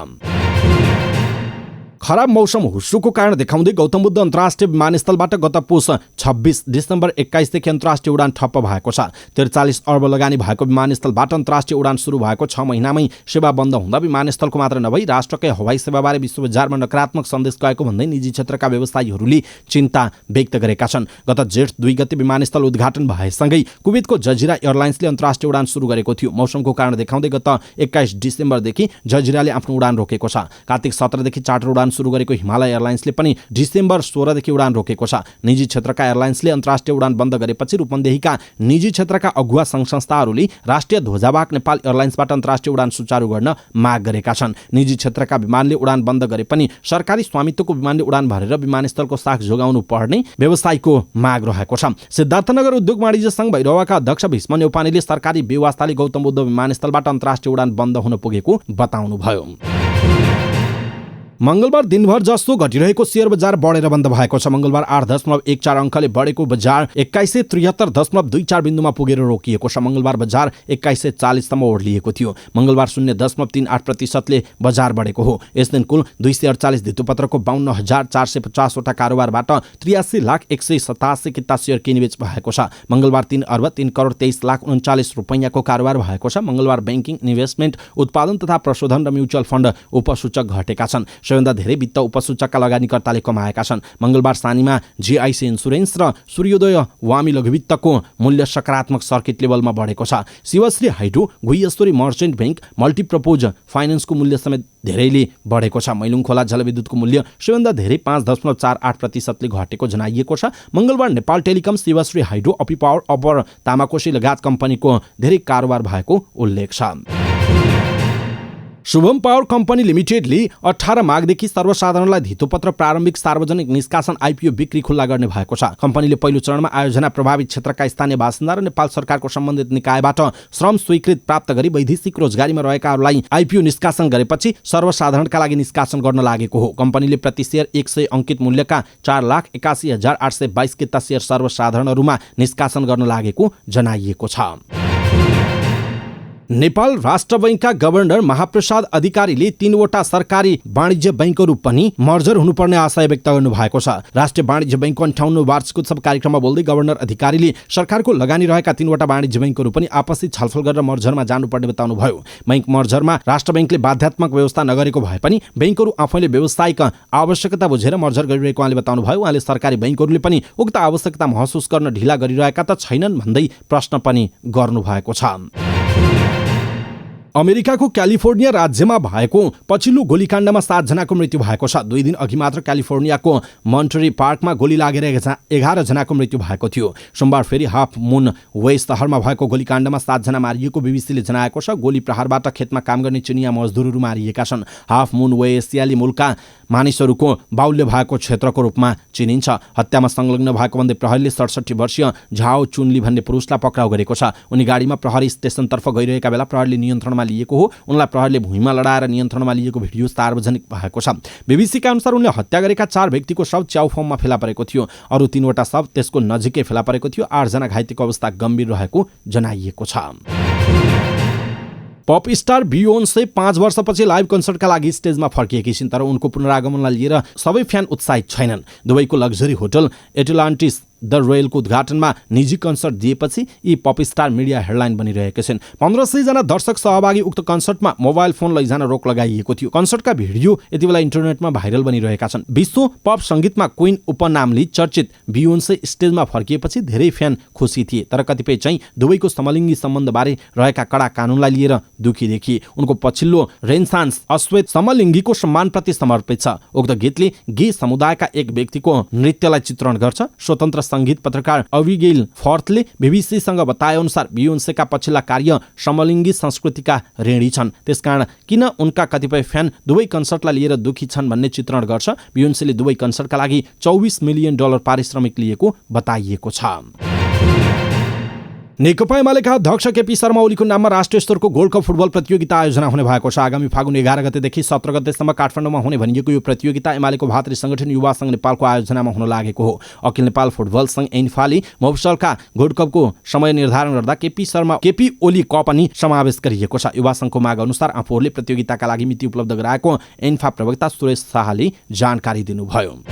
खराब मौसम हुस्सुको कारण देखाउँदै गौतम बुद्ध अन्तर्राष्ट्रिय विमानस्थलबाट गत पुस 26 डिसेम्बर 21 देखि अन्तर्राष्ट्रिय उडान ठप्प भएको छ। 43 अर्ब लगानी भएको विमानस्थलबाट अन्तर्राष्ट्रिय उडान सुरु भएको 6 महिनामै सेवा बन्द हुँदा विमानस्थलको मात्र नभई राष्ट्रकै हवाई सेवाबारे विश्व बजारमा नकारात्मक सन्देश गएको भन्दै निजी क्षेत्रका व्यवसायीहरूले चिन्ता व्यक्त गरेका छन्। गत जेठ 2 गते विमानस्थल उद्घाटन भएसँगै कुवेतको जजिरा एयरलाइन्सले अन्तर्राष्ट्रिय उडान सुरु गरेको थियो। मौसमको कारण देखाउँदै गत 21 डिसेम्बरदेखि जजिराले आफ्नो उडान रोकेको छ। कार्तिक 17 देखि चार्टर उडान सुरु गरेको हिमालय एयरलाइन्सले पनि डिसेम्बर 16 देखि उडान रोकेको छ। निजी क्षेत्रका एयरलाइन्सले अन्तर्राष्ट्रिय उडान बन्द गरेपछि रूपन्देहीका निजी क्षेत्रका अगुवा संघ-संस्थाहरूले राष्ट्रिय ध्वजावाहक नेपाल एयरलाइन्सबाट अन्तर्राष्ट्रिय उडान सुचारू गर्न माग गरेका छन्। निजी क्षेत्रका विमानले उडान बन्द गरे पनि सरकारी स्वामित्वको विमानले उडान भरेर विमानस्थलको साख जोगाउनु पर्ने व्यवसायीको माग रहेको छ। सिद्धार्थनगर उद्योग वाणिज्य संघ भैरवाका अध्यक्ष भीष्म न्यौपानेले सरकारी व्यवस्थाले गौतम बुद्ध विमानस्थलबाट अन्तर्राष्ट्रिय उडान बन्द हुन पुगेको बताउनुभयो। मंगलबार दिनभर जस्तो घटिरहेको शेयर बजार बढेर बन्द भएको छ। मंगलबार 8.14 अङ्कले बढेको बजार 2173.24 बिन्दुमा पुगेर रोकिएको छ। मंगलबार बजार 2140 सम्म ओर्लिएको थियो। मंगलबार 0.38% बजार बढेको हो। यस दिन कुल 248 धितोपत्रको 52,450 वटा कारोबारबाट 83,187 किता शेयर किनिबेच भएको छ। मंगलबार 3 अर्ब 3 करोड 23 लाख 39 रुपैयाँको कारोबार भएको छ। मंगलबार बैंकिङ, इन्भेस्टमेन्ट, उत्पादन तथा प्रशोधन र म्युचुअल फण्ड उपसूचक घटेका छन्। सबैभन्दा धेरै वित्त उपसूचकका लगानीकर्ताले कमाएका छन्। मंगलबार सानीमा जीआईसी इन्सुरेन्स र सूर्योदय वामी लघुवित्तको मूल्य सकारात्मक सर्किट लेभलमा बढेको छ। Shivashree hydro, Guhyeshwari merchant bank, मल्टिप्रपोज फाइनेन्सको मूल्य समेत धेरैले बढेको छ। मैलुङ खोला जलविद्युतको मूल्य सबैभन्दा धेरै 5.48% घटेको जनाइएको छ। मंगलबार नेपाल टेलिकम, शिवश्री हाइड्रो, अपी पावर, अपर तामाकोशी लगायत कम्पनीको धेरै कारोबार भएको उल्लेख छ। शुभम पावर कम्पनी लिमिटेडले 18 माघदेखि सर्वसाधारणलाई धितोपत्र प्रारम्भिक सार्वजनिक निष्कासन आइपिओ बिक्री खुल्ला गर्ने भएको छ। कम्पनीले पहिलो चरणमा आयोजना प्रभावित क्षेत्रका स्थानीय बासिन्दा र नेपाल सरकारको सम्बन्धित निकायबाट श्रम स्वीकृत प्राप्त गरी वैदेशिक रोजगारीमा रहेकाहरूलाई आइपिओ निष्कासन गरेपछि सर्वसाधारणका लागि निष्कासन गर्न लागेको हो। कम्पनीले प्रति शेयर 100 अङ्कित मूल्यका 4,81,822 किता शेयर सर्वसाधारणहरूमा निष्कासन गर्न लागेको जनाइएको छ। नेपाल राष्ट्र बैंकका गभर्नर महाप्रसाद अधिकारीले 3वटा सरकारी वाणिज्य बैंकहरू पनि मर्जर हुनुपर्ने आशय व्यक्त गर्नु भएको छ। राष्ट्रिय वाणिज्य बैंकको 58औं वार्षिकोत्सव कार्यक्रममा बोल्दै गभर्नर अधिकारीले सरकारको लगानी रहेका 3वटा वाणिज्य बैंकहरू पनि आपसी छलफल गरेर मर्जरमा जानुपर्ने बताउनुभयो। बैंक मर्जरमा राष्ट्र बैंकले बाध्यात्मक व्यवस्था नगरेको भए पनि बैंकहरू आफैले व्यावसायिक आवश्यकता बुझेर मर्जर गरिरहेको उहाँले बताउनुभयो। उहाँले सरकारी बैंकहरूले पनि उक्त आवश्यकता महसुस गर्न ढिला गरिरहेका त छैनन् भन्दै प्रश्न पनि गर्नुभएको छ। अमेरिकाको क्यालिफोर्निया राज्यमा भएको पछिल्लो गोलीकाण्डमा 7 जनाको मृत्यु भएको छ। 2 दिन अघि मात्र क्यालिफोर्नियाको मन्टरी पार्कमा गोली लागेर 11 जनाको मृत्यु भएको थियो। सोमबार फेरि हाफ मुन वे शहरमा भएको गोलीकाण्डमा 7 जना मारिएको बीबीसीले जनाएको छ। गोली प्रहारबाट खेतमा काम गर्ने चिनिया मजदुरहरू मारिएका छन्। हाफ मुन वे एसियाली मुलुकका मानिसहरूको बाहुल्य भएको क्षेत्रको रूपमा चिनिन्छ। हत्यामा संलग्न भएको भन्दै प्रहरीले 67 वर्षीय झाओ चुनली भन्ने पुरुषलाई पक्राउ गरेको छ। उनी गाडीमा प्रहरी स्टेसनतर्फ गइरहेका बेला प्रहरीले नियन्त्रणमा लिएको हो। उनलाई प्रहरीले भुइँमा लडाएर नियन्त्रणमा लिएको भिडियो सार्वजनिक भएको छ। बीबीसीका अनुसार उनले हत्या गरेका 4 व्यक्तिको शव च्याउफाउमा फेला परेको थियो। अरू 3वटा शव त्यसको नजिकै फेला परेको थियो। 8 जना घाइतेको अवस्था गम्भीर रहेको जनाइएको छ। पप स्टार बियोन्से 5 वर्षपछि लाइभ कन्सर्टका लागि स्टेजमा फर्किएकी छिन्, तर उनको पुनरागमनलाई लिएर सबै फ्यान उत्साहित छैनन्। दुबईको लग्जरी होटल एटलान्टिस द रोयलको उद्घाटनमा निजी कन्सर्ट दिएपछि यी पप स्टार मिडिया हेडलाइन बनिरहेका छन्। 1500 जना दर्शक सहभागी उक्त कन्सर्टमा मोबाइल फोन लैजान रोक लगाइएको थियो। कन्सर्टका भिडियो यति बेला इन्टरनेटमा भाइरल बनिरहेका छन्। विश्व पप संगीतमा क्वीन उपनामले चर्चित बियोन्से स्टेजमा फर्किएपछि धेरै फ्यान खुसी थिए, तर कतिपय चाहिँ दुबईको समलिङ्गी सम्बन्धबारे रहेका कडा कानुनलाई लिएर दुखी देखिए। उनको पछिल्लो रेन्सान्स अश्वेत समलिङ्गीको सम्मानप्रति समर्पित छ। उक्त गीतले गे समुदायका एक व्यक्तिको नृत्यलाई चित्रण गर्छ। स्वतन्त्र संगीत पत्रकार अबिगेल फर्थले बीबीसीसँग बताए अनुसार बियोन्सेका पछिल्ला कार्य समलिङ्गी संस्कृतिका ऋणी छन्। त्यसकारण किन उनका कतिपय फ्यान दुबई कन्सर्टलाई लिएर दुखी छन् भन्ने चित्रण गर्छ। बियोन्सेले दुबई कन्सर्टका लागि $24 मिलियन पारिश्रमिक लिएको बताइएको छ। नेकपा एमालेका अध्यक्ष केपी शर्मा ओलीको नाममा राष्ट्रिय स्तरको गोल्ड कप फुटबल प्रतियोगिता आयोजना हुने भएको छ। आगामी फागुन 11 गतेदेखि 17 गतेसम्म काठमाडौँमा हुने भनिएको यो प्रतियोगिता एमालेको भातृ संगठन युवा संघ नेपालको आयोजनामा हुन लागेको हो। अखिल नेपाल फुटबल संघ एन्फाले मफसलका गोल्ड कपको समय निर्धारण गर्दा केपी ओली कप पनि समावेश गरिएको छ। युवा संघको माग अनुसार आफूहरूले प्रतियोगिताका लागि मिति उपलब्ध गराएको एन्फा प्रवक्ता सुरेश शाहले जानकारी दिनुभयो।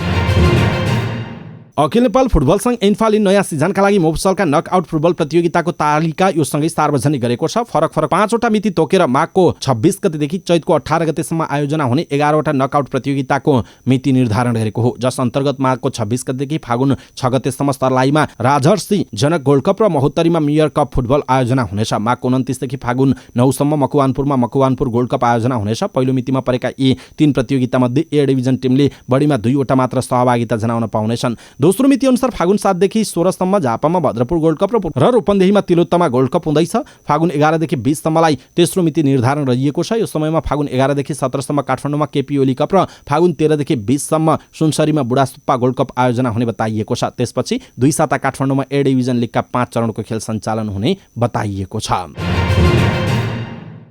अखिल नेपाल फुटबल संघ एन्फाले नयाँ सिजनका लागि मोफसलका नकआउट फुटबल प्रतियोगिताको तालिका यो सँगै सार्वजनिक गरेको छ। फरक 5वटा मिति तोकेर माघको 26 गतेदेखि चैतको 18 गतेसम्म आयोजना हुने 11वटा नकआउट प्रतियोगिताको मिति निर्धारण गरेको हो, जस अन्तर्गत माघको 26 गतेदेखि फागुन 6 गतेसम्म सर्लाहीमा राजहर्षि जनक गोल्ड कप र महोत्तरीमा मेयर कप फुटबल आयोजना हुनेछ। माघको 29 देखि फागुन 9 सम्म मकवानपुरमा मकवानपुर गोल्ड कप आयोजना हुनेछ। पहिलो मितिमा परेका यी 3 प्रतियोगितामध्ये ए डिभिजन टिमले बढीमा 2वटा मात्र सहभागिता जनाउन पाउनेछन्। दोस्रो मिति अनुसार फागुन 7 देखि 16 सम्म झापामा भद्रपुर गोल्ड कप र रूपन्देहीमा तिलोत्तमा गोल्ड कप हुँदैछ। फागुन 11 देखि 20 सम्मलाई तेस्रो मिति निर्धारण गरिएको छ। यो समयमा फागुन 11 देखि 17 सम्म काठमाडौँमा केपी ओली कप र फागुन 13 देखि 20 सम्म सुनसरीमा बुढासुप्पा गोल्ड कप आयोजना हुने बताइएको छ। त्यसपछि 2 साता काठमाडौँमा ए डिभिजन लिगका 5 चरणको खेल सञ्चालन हुने बताइएको छ।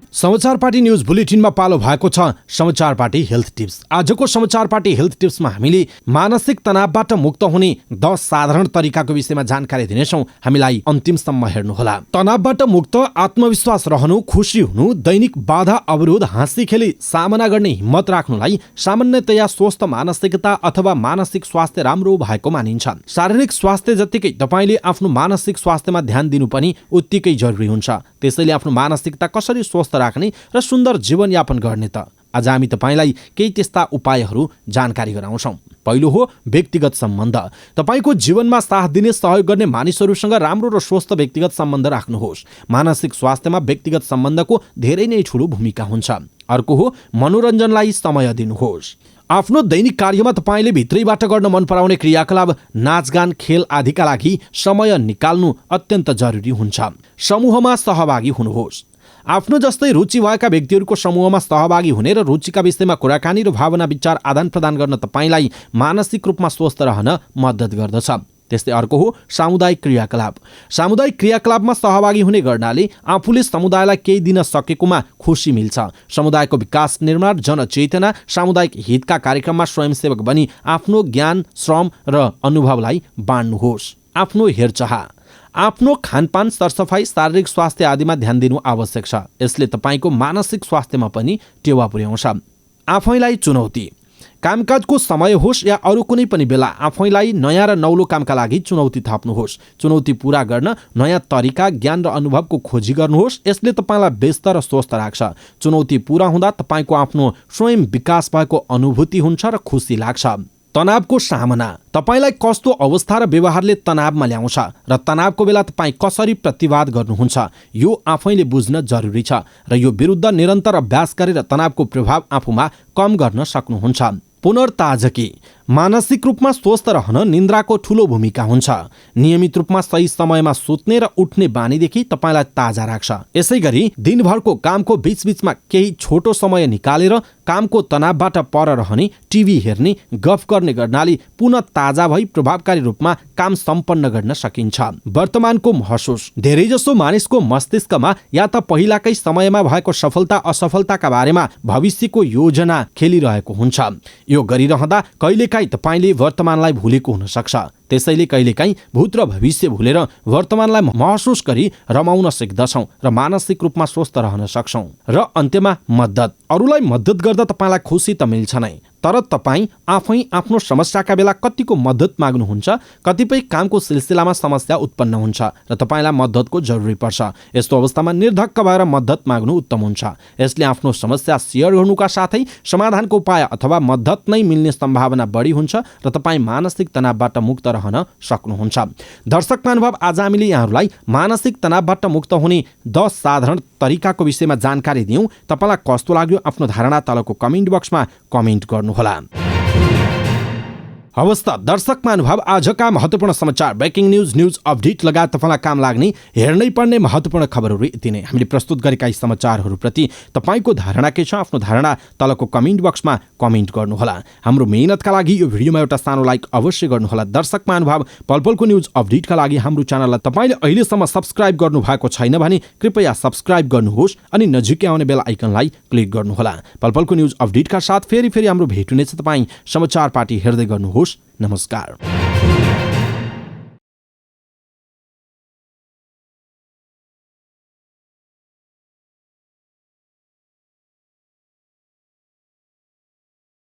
समाचार पार्टी न्यूज बुलेटिनमा पालो भएको छ समाचार पार्टी हेल्थ टिप्स। आजको समाचार पार्टी हेल्थ टिप्समा हामीले मानसिक तनावबाट मुक्त हुने 10 साधारण तरिकाको विषयमा जानकारी दिनेछौँ। हामीलाई अन्तिमसम्म हेर्नुहोला। तनावबाट मुक्त, आत्मविश्वास रहनु, खुसी हुनु, दैनिक बाधा अवरोध हाँसी खेली सामना गर्ने हिम्मत राख्नुलाई सामान्यतया स्वस्थ मानसिकता अथवा मानसिक स्वास्थ्य राम्रो भएको मानिन्छ। शारीरिक स्वास्थ्य जत्तिकै तपाईले आफ्नो मानसिक स्वास्थ्यमा ध्यान दिनु पनि उत्तिकै जरुरी हुन्छ। त्यसैले आफ्नो मानसिकता कसरी स्वस्थ राख्ने र सुन्दर जीवनयापन गर्ने त आज हामी तपाईलाई केही त्यस्ता उपायहरू जानकारी गराउँछौँ। पहिलो हो व्यक्तिगत सम्बन्ध। तपाईको जीवनमा साथ दिने सहयोग गर्ने मानिसहरूसँग राम्रो र स्वस्थ व्यक्तिगत सम्बन्ध राख्नुहोस्। मानसिक स्वास्थ्यमा व्यक्तिगत सम्बन्धको धेरै नै ठूलो भूमिका हुन्छ। अर्को हो मनोरञ्जनलाई समय दिनुहोस्। आफ्नो दैनिक कार्यमा तपाईले भित्रैबाट गर्न मन पराउने क्रियाकलाप, नाचगान, खेल आदिका लागि समय निकाल्नु अत्यन्त जरुरी हुन्छ। समूहमा सहभागी हुनुहोस्। आफ्नो जस्तै रुचि भएका व्यक्तिहरूको समूहमा सहभागी हुने र रुचिका विषयमा कुराकानी र भावना विचार आदान प्रदान गर्न तपाईलाई मानसिक रूपमा स्वस्थ रहन मद्दत गर्दछ। त्यस्तै अर्को हो सामुदायिक क्रियाकलाप। सामुदायिक क्रियाकलापमा सहभागी हुने गर्नाले आफूले समुदायलाई केही दिन सकेकोमा खुसी मिल्छ। समुदायको विकास निर्माण, जनचेतना, सामुदायिक हितका कार्यक्रममा स्वयंसेवक बनी आफ्नो ज्ञान, श्रम र अनुभवलाई बाँड्नुहोस्। आफ्नो हेरचाह। आफ्नो खानपान, सरसफाइ, शारीरिक स्वास्थ्य आदिमा ध्यान दिनु आवश्यक छ। यसले तपाईको मानसिक स्वास्थ्यमा पनि टेवा पुर्याउँछ। आफैलाई चुनौती। कामकाजको समय होस् या अरू कुनै पनि बेला आफैलाई नयाँ र नौलो कामका लागि चुनौती थप्नुहोस्। चुनौती पूरा गर्न नयाँ तरिका, ज्ञान र अनुभवको खोजी गर्नुहोस्। यसले तपाईँलाई व्यस्त र स्वस्थ राख्छ। चुनौती पूरा हुँदा तपाईँको आफ्नो स्वयं विकास भएको अनुभूति हुन्छ र खुसी लाग्छ। तनावको सामना। तपाईलाई कस्तो अवस्था र व्यवहारले तनावमा ल्याउँछ र तनावको बेला तपाईँ कसरी प्रतिवाद गर्नुहुन्छ, यो आफैले बुझ्न जरुरी छ र यो विरुद्ध निरन्तर अभ्यास गरेर तनावको प्रभाव आफूमा कम गर्न सक्नुहुन्छ। पुनर्ताजगी। मानसिक रूपमा स्वस्थ रहन निन्द्राको ठूलो भूमिका हुन्छ। नियमित रूपमा सही समयमा सुत्ने र उठ्ने बानीदेखि तपाईलाई ताजा राख्छ। यसैगरी दिनभरको कामको बीचबीचमा केही छोटो समय निकालेर कामको तनावबाट पर रहने, टिभी हेर्ने, गफ गर्ने गर्नाले पुनः ताजा भई प्रभावकारी रूपमा काम सम्पन्न गर्न सकिन्छ। वर्तमानको महसुस। धेरैजसो मानिसको मस्तिष्कमा या त पहिलाकै समयमा भएको सफलता असफलताका बारेमा भविष्यको योजना खेलिरहेको हुन्छ। यो गरिरहँदा कहिलेकाहीँ तपाईले वर्तमानलाई भुलेको हुन सक्छ। त्यसैले कहिलेकाहीँ भूत र भविष्य भुलेर वर्तमानलाई महसुस गरी रमाउन सिक्दछौँ र मानसिक रूपमा स्वस्थ रहन सक्छौँ। र अन्त्यमा मद्दत। अरूलाई मद्दत गर्दा तपाईलाई खुसी त मिल्छ नै, तर तपाईँ आफै आफ्नो समस्याका बेला कतिको मद्दत माग्नुहुन्छ। कतिपय कामको सिलसिलामा समस्या उत्पन्न हुन्छ र तपाईलाई मद्दतको जरुरी पर्छ। यस्तो अवस्थामा निर्धक्क भएर मद्दत माग्नु उत्तम हुन्छ। यसले आफ्नो समस्या सेयर गर्नुका साथै समाधानको उपाय अथवा मद्दत नै मिल्ने सम्भावना बढी हुन्छ र तपाईँ मानसिक तनावबाट मुक्त रहन सक्नुहुन्छ। दर्शक महानुभाव, आज हामीले यहाँहरूलाई मानसिक तनावबाट मुक्त हुने 10 साधारण तरिकाको विषयमा जानकारी दियौं। तपाईलाई कस्तो लाग्यो आफ्नो धारणा तलको कमेन्ट बक्समा कमेन्ट गर्नुहोला। हवस् त दर्शक महानुभाव, आजका महत्त्वपूर्ण समाचार, ब्रेकिङ न्युज अपडेट लगायत तपाईँलाई काम लाग्ने हेर्नै पर्ने महत्त्वपूर्ण खबरहरू यति नै। हामीले प्रस्तुत गरेका यी समाचारहरूप्रति तपाईँको धारणा के छ, आफ्नो धारणा तलको कमेन्ट बक्समा कमेन्ट गर्नुहोला। हाम्रो मेहनतका लागि यो भिडियोमा एउटा सानो लाइक अवश्य गर्नुहोला। दर्शक महानुभाव, पलपलको न्युज अपडेटका लागि हाम्रो च्यानललाई तपाईँले अहिलेसम्म सब्स्क्राइब गर्नुभएको छैन भने कृपया सब्स्क्राइब गर्नुहोस् अनि नजिकै आउने बेल आइकनलाई क्लिक गर्नुहोला। पलपलको न्युज अपडेटका साथ फेरि हाम्रो भेट हुनेछ। तपाईँ समाचार पार्टी हेर्दै गर्नुहोस्। नमस्कार।